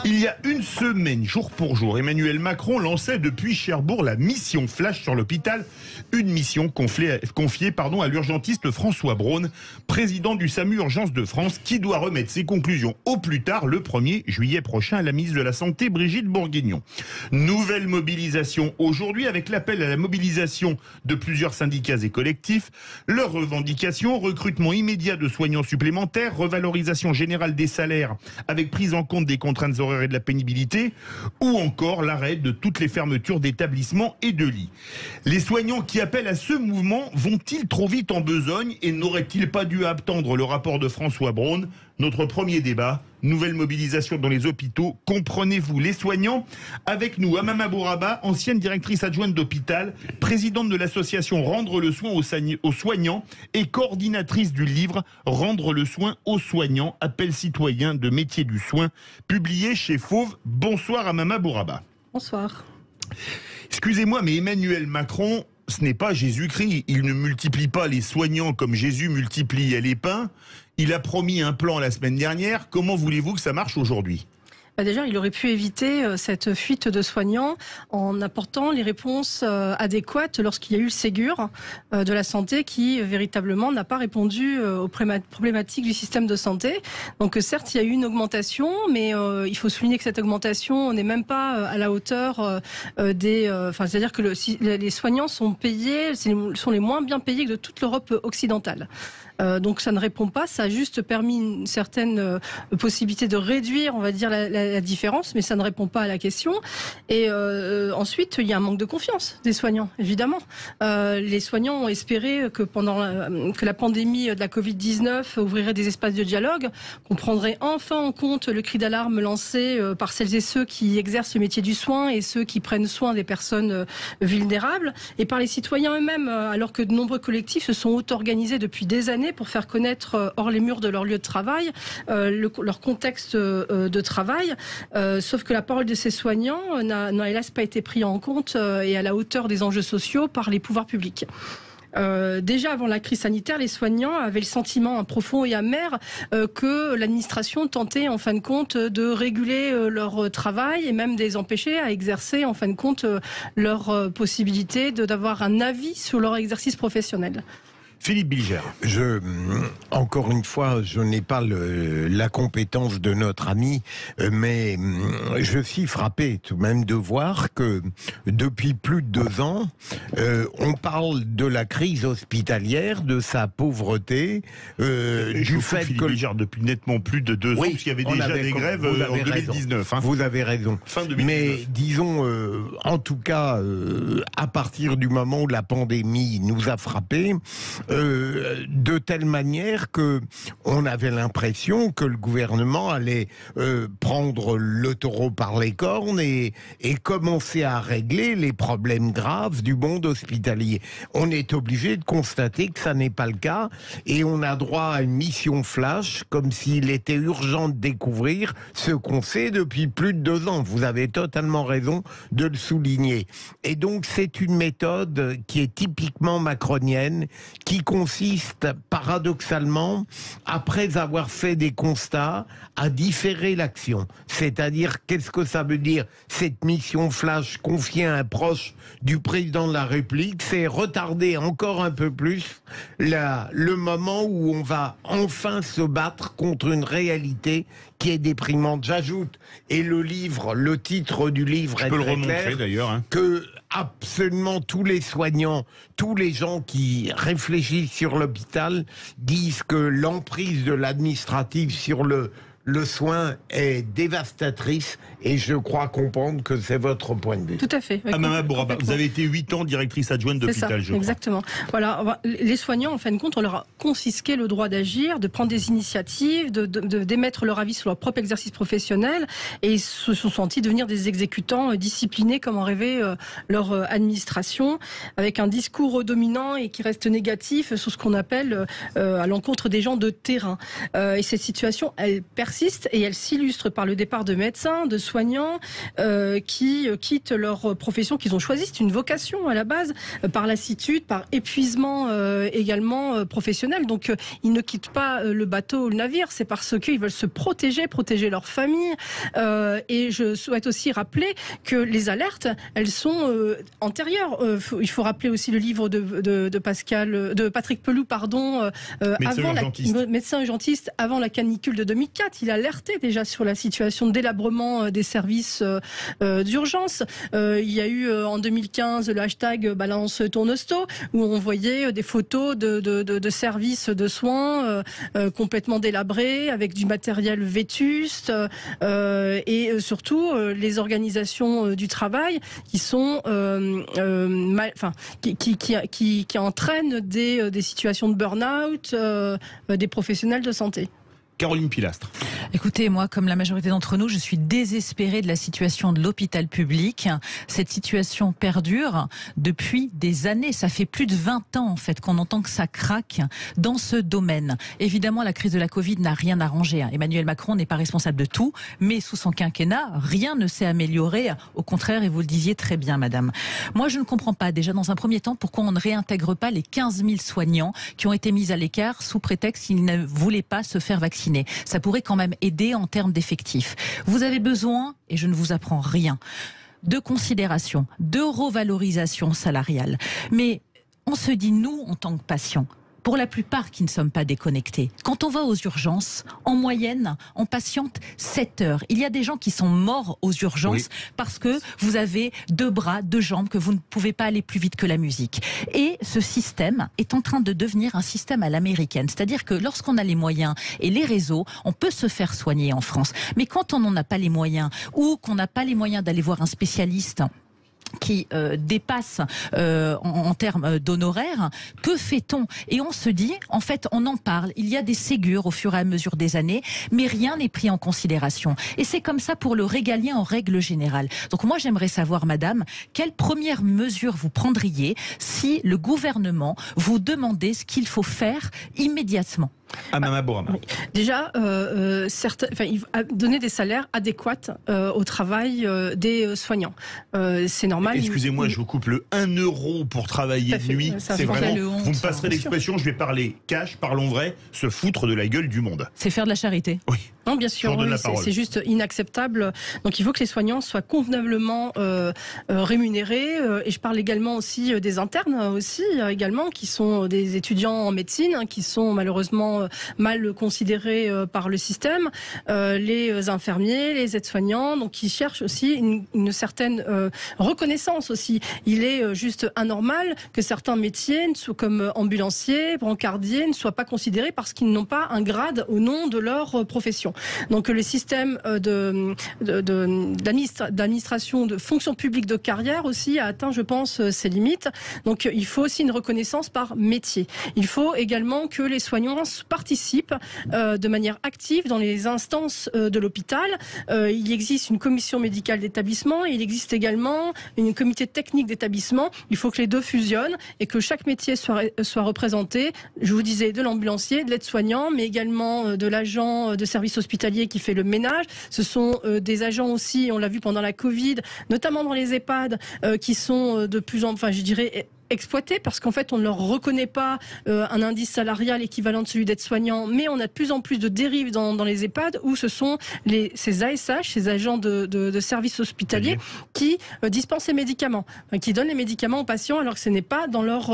Il y a une semaine, jour pour jour, Emmanuel Macron lançait depuis Cherbourg la mission Flash sur l'hôpital, une mission confiée à l'urgentiste François Braun, président du SAMU Urgences de France, qui doit remettre ses conclusions au plus tard le 1er juillet prochain à la ministre de la Santé, Brigitte Bourguignon. Nouvelle mobilisation aujourd'hui avec l'appel à la mobilisation de plusieurs syndicats et collectifs. Leurs revendications: recrutement immédiat de soignants supplémentaires, revalorisation générale des salaires avec prise en compte des contraintes horaires et de la pénibilité, ou encore l'arrêt de toutes les fermetures d'établissements et de lits. Les soignants qui appellent à ce mouvement vont-ils trop vite en besogne et n'auraient-ils pas dû attendre le rapport de François Braun? Notre premier débat, nouvelle mobilisation dans les hôpitaux, comprenez-vous les soignants? Avec nous, Amama Bouraba, ancienne directrice adjointe d'hôpital, présidente de l'association Rendre le soin aux soignants et coordinatrice du livre Rendre le soin aux soignants, appel citoyen de métier du soin, publié chez Fauve. Bonsoir Amama Bouraba. Bonsoir. Excusez-moi, mais Emmanuel Macron, ce n'est pas Jésus-Christ. Il ne multiplie pas les soignants comme Jésus multipliait les pains. Il a promis un plan la semaine dernière. Comment voulez-vous que ça marche aujourd'hui ? Déjà, il aurait pu éviter cette fuite de soignants en apportant les réponses adéquates lorsqu'il y a eu le Ségur de la santé qui véritablement n'a pas répondu aux problématiques du système de santé. Donc certes, il y a eu une augmentation, mais il faut souligner que cette augmentation n'est même pas à la hauteur c'est-à-dire que les soignants sont payés, sont les moins bien payés que de toute l'Europe occidentale. Donc ça ne répond pas, ça a juste permis une certaine possibilité de réduire, on va dire, la différence, mais ça ne répond pas à la question. Et ensuite, il y a un manque de confiance des soignants, évidemment. Les soignants ont espéré que que la pandémie de la Covid-19 ouvrirait des espaces de dialogue, qu'on prendrait enfin en compte le cri d'alarme lancé par celles et ceux qui exercent le métier du soin et ceux qui prennent soin des personnes vulnérables, et par les citoyens eux-mêmes, alors que de nombreux collectifs se sont auto-organisés depuis des années pour faire connaître hors les murs de leur lieu de travail leur contexte de travail, sauf que la parole de ces soignants n'a hélas pas été prise en compte et à la hauteur des enjeux sociaux par les pouvoirs publics. Déjà avant la crise sanitaire, les soignants avaient le sentiment profond et amer que l'administration tentait en fin de compte de réguler leur travail et même de les empêcher à exercer en fin de compte leur possibilité d'avoir un avis sur leur exercice professionnel. Philippe Bilger. Encore une fois, je n'ai pas la compétence de notre ami, mais je suis frappé tout de même de voir que depuis plus de 2 ans, on parle de la crise hospitalière, de sa pauvreté, du fait Philippe que... Bilger, depuis nettement plus de 2 ans, parce qu'il y avait déjà des grèves en 2019. Hein. Vous avez raison. Fin 2019. Mais disons, en tout cas, à partir du moment où la pandémie nous a frappés, de telle manière que on avait l'impression que le gouvernement allait prendre le taureau par les cornes et commencer à régler les problèmes graves du monde hospitalier. On est obligé de constater que ça n'est pas le cas et on a droit à une mission flash comme s'il était urgent de découvrir ce qu'on sait depuis plus de 2 ans. Vous avez totalement raison de le souligner. Et donc c'est une méthode qui est typiquement macronienne, qui consiste paradoxalement, après avoir fait des constats, à différer l'action. C'est-à-dire, qu'est-ce que ça veut dire cette mission flash confiée à un proche du président de la République? C'est retarder encore un peu plus le moment où on va enfin se battre contre une réalité qui est déprimante. J'ajoute, et le titre du livre est très clair, d'ailleurs, hein. Que absolument tous les soignants, tous les gens qui réfléchissent sur l'hôpital disent que l'emprise de l'administratif sur le soin est dévastatrice et je crois comprendre que c'est votre point de vue. Tout à fait. Amama Bouraba, vous avez été 8 ans directrice adjointe d'hôpital, je crois. Exactement. Voilà, les soignants, en fin de compte, on leur a confisqué le droit d'agir, de prendre des initiatives, d'émettre leur avis sur leur propre exercice professionnel, et ils se sont sentis devenir des exécutants disciplinés comme en rêvait leur administration, avec un discours dominant et qui reste négatif sur ce qu'on appelle à l'encontre des gens de terrain. Et cette situation, elle persiste persiste et elle s'illustre par le départ de médecins, de soignants qui quittent leur profession qu'ils ont choisie. C'est une vocation à la base, par lassitude, par épuisement également professionnel. Donc ils ne quittent pas le bateau ou le navire, c'est parce qu'ils veulent se protéger leur famille. Et je souhaite aussi rappeler que les alertes, elles sont antérieures. Il faut rappeler aussi le livre de Patrick Pelloux, médecin urgentiste, avant la canicule de 2004. Il alertait déjà sur la situation de délabrement des services d'urgence. Il y a eu en 2015 le hashtag Balance Tournesto, où on voyait des photos de services de soins complètement délabrés, avec du matériel vétuste, et surtout les organisations du travail qui sont qui entraînent des situations de burn-out des professionnels de santé. Caroline Pilastre. Écoutez, moi, comme la majorité d'entre nous, je suis désespérée de la situation de l'hôpital public. Cette situation perdure depuis des années. Ça fait plus de 20 ans, en fait, qu'on entend que ça craque dans ce domaine. Évidemment, la crise de la Covid n'a rien arrangé. Emmanuel Macron n'est pas responsable de tout, mais sous son quinquennat, rien ne s'est amélioré. Au contraire, et vous le disiez très bien, madame. Moi, je ne comprends pas, déjà, dans un premier temps, pourquoi on ne réintègre pas les 15 000 soignants qui ont été mis à l'écart sous prétexte qu'ils ne voulaient pas se faire vacciner. Ça pourrait quand même aider en termes d'effectifs. Vous avez besoin, et je ne vous apprends rien, de considération, de revalorisation salariale. Mais on se dit, nous, en tant que patients, pour la plupart qui ne sommes pas déconnectés, quand on va aux urgences, en moyenne, on patiente 7 heures. Il y a des gens qui sont morts aux urgences parce que vous avez 2 bras, 2 jambes, que vous ne pouvez pas aller plus vite que la musique. Et ce système est en train de devenir un système à l'américaine. C'est-à-dire que lorsqu'on a les moyens et les réseaux, on peut se faire soigner en France. Mais quand on n'en a pas les moyens, ou qu'on n'a pas les moyens d'aller voir un spécialiste qui dépasse en termes d'honoraires, que fait-on? Et on se dit, en fait, on en parle, il y a des Ségur au fur et à mesure des années, mais rien n'est pris en considération. Et c'est comme ça pour le régalien en règle générale. Donc moi, j'aimerais savoir, madame, quelles premières mesures vous prendriez si le gouvernement vous demandait ce qu'il faut faire immédiatement? Amama Bourama. Oui. Déjà, donner des salaires adéquats au travail des soignants. C'est normal. Excusez-moi, je vous coupe le 1 euro pour travailler de nuit. C'est vraiment, vous me passerez l'expression, je vais parler cash, parlons vrai, se foutre de la gueule du monde. C'est faire de la charité. Oui. Non, bien sûr, oui, c'est juste inacceptable. Donc il faut que les soignants soient convenablement rémunérés. Et je parle également aussi des internes, également, qui sont des étudiants en médecine, qui sont malheureusement mal considérés par le système. Les infirmiers, les aides-soignants, donc qui cherchent aussi une certaine reconnaissance aussi. Il est juste anormal que certains métiers, comme ambulanciers, brancardiers, ne soient pas considérés parce qu'ils n'ont pas un grade au nom de leur profession. Donc le système d'administration, de fonction publique de carrière aussi a atteint, je pense, ses limites. Donc il faut aussi une reconnaissance par métier. Il faut également que les soignants participent de manière active dans les instances de l'hôpital. Il existe une commission médicale d'établissement, il existe également une comité technique d'établissement. Il faut que les deux fusionnent et que chaque métier soit représenté. Je vous disais de l'ambulancier, de l'aide-soignant, mais également de l'agent de service hospitalier qui fait le ménage. Ce sont des agents aussi, on l'a vu pendant la Covid, notamment dans les EHPAD, qui sont de plus en plus, je dirais, exploités parce qu'en fait on ne leur reconnaît pas un indice salarial équivalent de celui d'aide-soignant, mais on a de plus en plus de dérives dans les EHPAD où ce sont ces ASH, ces agents de services hospitaliers qui dispensent les médicaments, qui donnent les médicaments aux patients alors que ce n'est pas dans leur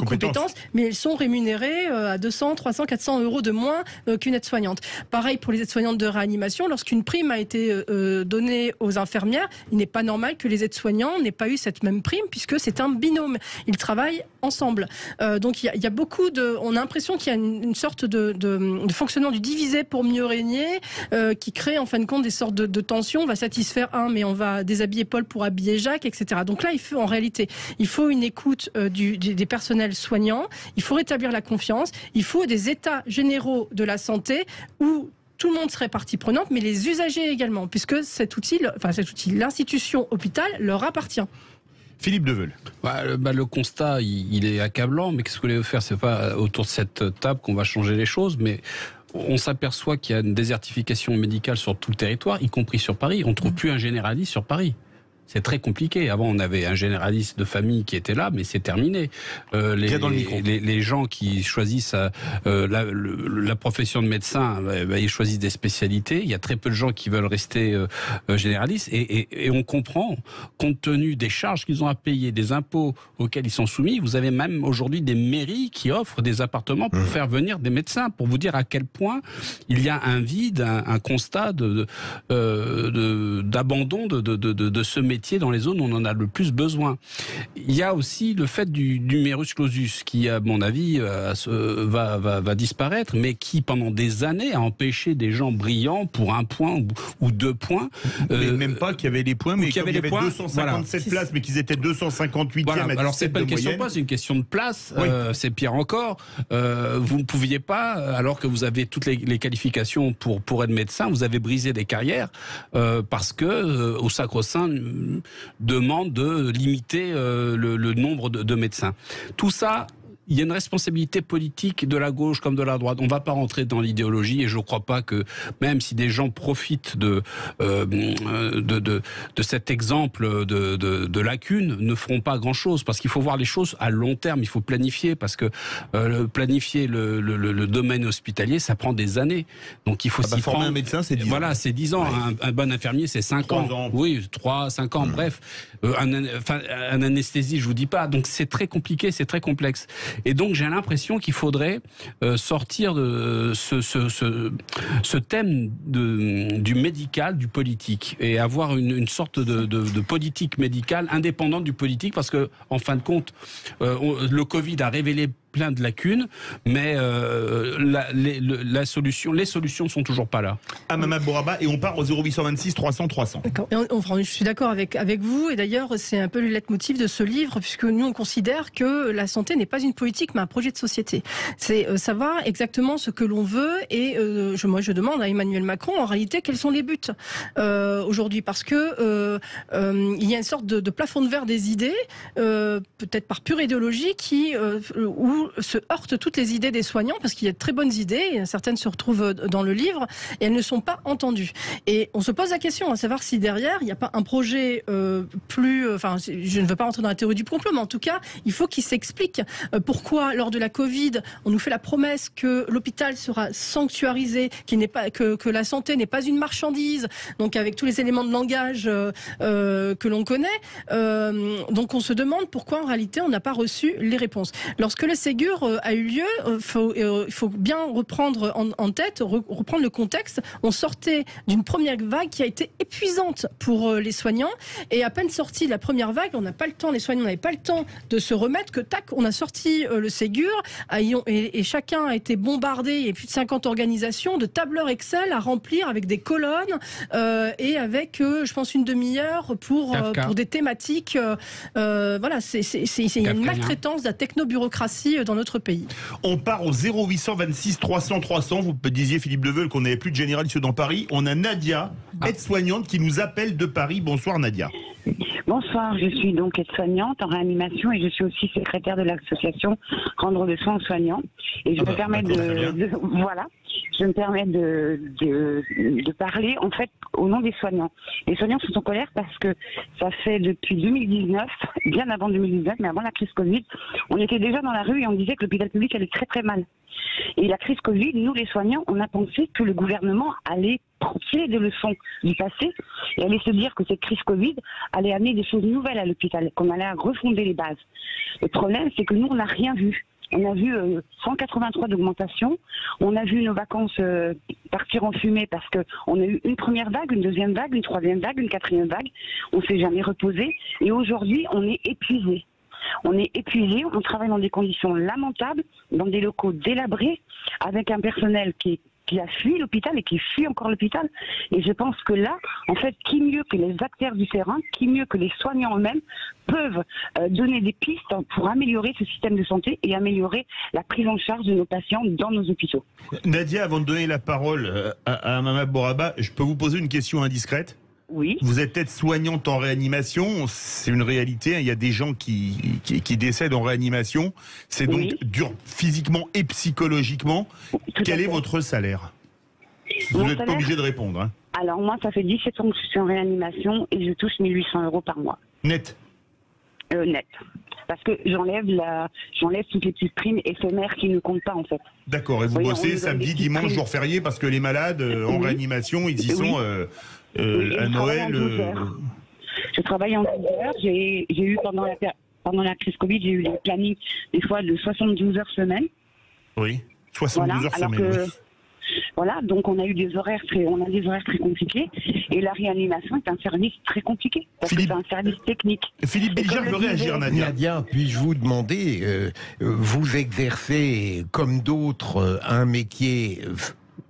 compétence, mais ils sont rémunérés à 200, 300, 400 euros de moins qu'une aide-soignante. Pareil pour les aides-soignantes de réanimation, lorsqu'une prime a été donnée aux infirmières, il n'est pas normal que les aides-soignants n'aient pas eu cette même prime puisque c'est un binôme. Ils travaillent ensemble. Donc il y a beaucoup de... On a l'impression qu'il y a une sorte de fonctionnement du divisé pour mieux régner qui crée en fin de compte des sortes de tensions. On va satisfaire un, mais on va déshabiller Paul pour habiller Jacques, etc. Donc là, en réalité, il faut une écoute des personnels soignants, il faut rétablir la confiance, il faut des états généraux de la santé où tout le monde serait partie prenante, mais les usagers également, puisque cet outil, l'institution hôpital, leur appartient. Philippe Deveul. Le constat, il est accablant, mais qu'est-ce que vous voulez faire? C'est pas autour de cette table qu'on va changer les choses, mais on s'aperçoit qu'il y a une désertification médicale sur tout le territoire, y compris sur Paris. On ne trouve plus un généraliste sur Paris. C'est très compliqué. Avant, on avait un généraliste de famille qui était là, mais c'est terminé. Les gens qui choisissent la profession de médecin, ils choisissent des spécialités. Il y a très peu de gens qui veulent rester généralistes. Et on comprend, compte tenu des charges qu'ils ont à payer, des impôts auxquels ils sont soumis, vous avez même aujourd'hui des mairies qui offrent des appartements pour faire venir des médecins, pour vous dire à quel point il y a un vide, un constat d'abandon de ce métier dans les zones où on en a le plus besoin. Il y a aussi le fait du numerus clausus qui, à mon avis, va disparaître, mais qui, pendant des années, a empêché des gens brillants pour 1 point ou 2 points. Mais même pas qu'il y avait des points, mais qu'il y avait 257 places, mais qu'ils étaient 258e. Voilà. Alors, c'est pas une question de place, c'est une question de place. Oui. C'est pire encore. Vous ne pouviez pas, alors que vous avez toutes les qualifications pour être médecin, vous avez brisé des carrières parce que, au sacro-saint, demande de limiter le nombre de médecins. Tout ça, il y a une responsabilité politique de la gauche comme de la droite. On ne va pas rentrer dans l'idéologie et je ne crois pas que, même si des gens profitent de cet exemple de lacune, ne feront pas grand-chose. Parce qu'il faut voir les choses à long terme, il faut planifier. Parce que planifier le domaine hospitalier, ça prend des années. Donc il faut s'y former un médecin, c'est 10 ans. Voilà, c'est 10 ans. Ouais. Un bon infirmier, c'est 5 ans. Oui, 3, 5 ans, bref. Un anesthésie, je ne vous dis pas. Donc c'est très compliqué, c'est très complexe. Et donc j'ai l'impression qu'il faudrait sortir de ce thème du médical, du politique, et avoir une sorte de politique médicale indépendante du politique, parce que en fin de compte, le Covid a révélé plein de lacunes, mais les solutions ne sont toujours pas là. Amama Bouraba, et on part au 0826 300 300. D'accord. Je suis d'accord avec vous, et d'ailleurs c'est un peu le leitmotiv de ce livre, puisque nous on considère que la santé n'est pas une politique mais un projet de société. C'est savoir exactement ce que l'on veut, et moi je demande à Emmanuel Macron en réalité quels sont les buts aujourd'hui, parce que il y a une sorte de plafond de verre des idées, peut-être par pure idéologie, où se heurtent toutes les idées des soignants, parce qu'il y a de très bonnes idées, et certaines se retrouvent dans le livre, et elles ne sont pas entendues. Et on se pose la question à savoir si derrière, il n'y a pas un projet je ne veux pas rentrer dans la théorie du complot, mais en tout cas, il faut qu'il s'explique pourquoi, lors de la Covid, on nous fait la promesse que l'hôpital sera sanctuarisé, que la santé n'est pas une marchandise, donc avec tous les éléments de langage que l'on connaît. Donc on se demande pourquoi, en réalité, on n'a pas reçu les réponses. Lorsque le Ségur a eu lieu, il faut bien reprendre en tête, reprendre le contexte. On sortait d'une première vague qui a été épuisante pour les soignants, et à peine sorti de la première vague, les soignants n'avaient pas le temps de se remettre, que tac, on a sorti le Ségur, et chacun a été bombardé, il y a plus de 50 organisations, de tableurs Excel à remplir avec des colonnes, et avec, je pense, une demi-heure pour des thématiques. Voilà, il y a une maltraitance de la technobureaucratie dans notre pays. On part au 0826 300 300. Vous disiez, Philippe Leveul, qu'on n'avait plus de généralistes dans Paris. On a Nadia, aide-soignante, qui nous appelle de Paris. Bonsoir Nadia. Bonsoir, je suis donc aide-soignante en réanimation, et je suis aussi secrétaire de l'association Rendre des soins aux soignants. Et je me permets de parler en fait au nom des soignants. Les soignants sont en colère parce que ça fait depuis 2019, bien avant 2019, mais avant la crise Covid, on était déjà dans la rue et on disait que l'hôpital public allait très très mal. Et la crise Covid, nous les soignants, on a pensé que le gouvernement allait tirer des leçons du passé et allait se dire que cette crise Covid allait amener des choses nouvelles à l'hôpital, qu'on allait refonder les bases. Le problème, c'est que nous, on n'a rien vu. On a vu 183 d'augmentation. On a vu nos vacances partir en fumée parce qu'on a eu une première vague, une deuxième vague, une troisième vague, une quatrième vague. On ne s'est jamais reposé. Et aujourd'hui, on est épuisé. On est épuisé, on travaille dans des conditions lamentables, dans des locaux délabrés, avec un personnel qui a fui l'hôpital et qui fuit encore l'hôpital. Et je pense que là, en fait, qui mieux que les acteurs du terrain, qui mieux que les soignants eux-mêmes peuvent donner des pistes pour améliorer ce système de santé et améliorer la prise en charge de nos patients dans nos hôpitaux. Nadia, avant de donner la parole à Amama Bouraba, je peux vous poser une question indiscrète ? Oui. Vous êtes aide-soignante en réanimation, c'est une réalité, il y a des gens qui décèdent en réanimation, c'est donc dur physiquement et psychologiquement. Quel est votre salaire? Vous n'êtes pas obligé de répondre. Hein. Alors moi, ça fait 17 ans que je suis en réanimation et je touche 1 800 € par mois. Net? Net. Parce que j'enlève toutes les petites primes éphémères qui ne comptent pas en fait. D'accord, et vous bossez samedi, dimanche, jour férié, parce que les malades en réanimation, ils y sont à Noël. Je travaille en 12 heures, j'ai eu pendant la crise Covid, j'ai eu des plannings des fois de 72 heures semaine. Oui, 72 heures semaine. Voilà, donc on a des horaires très compliqués et la réanimation est un service très compliqué parce que c'est un service technique. Philippe Bilger veut réagir, Nadia. Nadia, puis-je vous demander, vous exercez comme d'autres un métier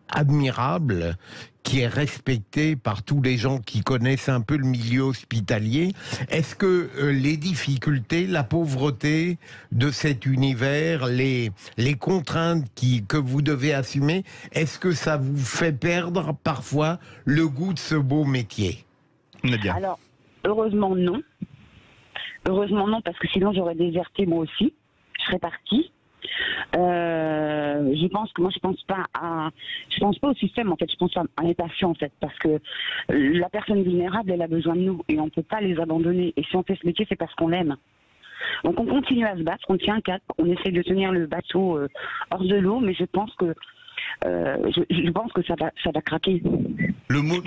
admirable qui est respecté par tous les gens qui connaissent un peu le milieu hospitalier. Est-ce que les difficultés, la pauvreté de cet univers, les contraintes que vous devez assumer, est-ce que ça vous fait perdre parfois le goût de ce beau métier? Nadia. Alors, heureusement non. Heureusement non, parce que sinon j'aurais déserté moi aussi. Je serais partie. Je pense pas au système en fait, je pense à les patients en fait, parce que la personne vulnérable elle a besoin de nous et on peut pas les abandonner, et si on fait ce métier c'est parce qu'on l'aime. Donc on continue à se battre, on tient un cap, on essaie de tenir le bateau hors de l'eau, mais je pense que ça va craquer. Le mot,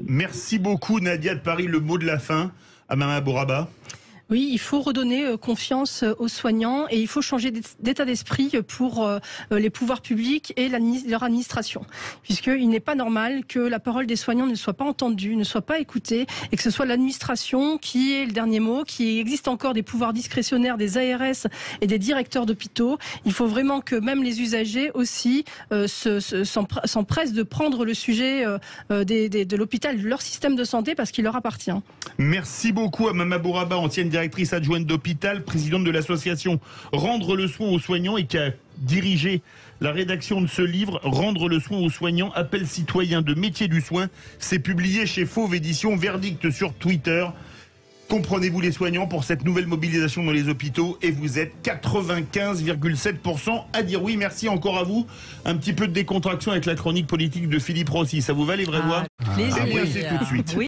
merci beaucoup Nadia de Paris, le mot de la fin à Mama Bouraba. Oui, il faut redonner confiance aux soignants et il faut changer d'état d'esprit pour les pouvoirs publics et leur administration. Puisqu'il n'est pas normal que la parole des soignants ne soit pas entendue, ne soit pas écoutée et que ce soit l'administration qui ait le dernier mot, qu'il existe encore des pouvoirs discrétionnaires des ARS et des directeurs d'hôpitaux. Il faut vraiment que même les usagers aussi s'empressent de prendre le sujet de l'hôpital, de leur système de santé parce qu'il leur appartient. Merci beaucoup à Mama Bouraba, ancienne directrice adjointe d'hôpital, présidente de l'association Rendre le soin aux soignants et qui a dirigé la rédaction de ce livre, Rendre le soin aux soignants, appel citoyen de métier du soin. C'est publié chez Fauve Édition, verdict sur Twitter. Comprenez-vous les soignants pour cette nouvelle mobilisation dans les hôpitaux et vous êtes 95,7% à dire oui. Merci encore à vous. Un petit peu de décontraction avec la chronique politique de Philippe Rossi. Ça vous va les vraies voix? Plaisir. Et bien c'est tout de suite. Oui.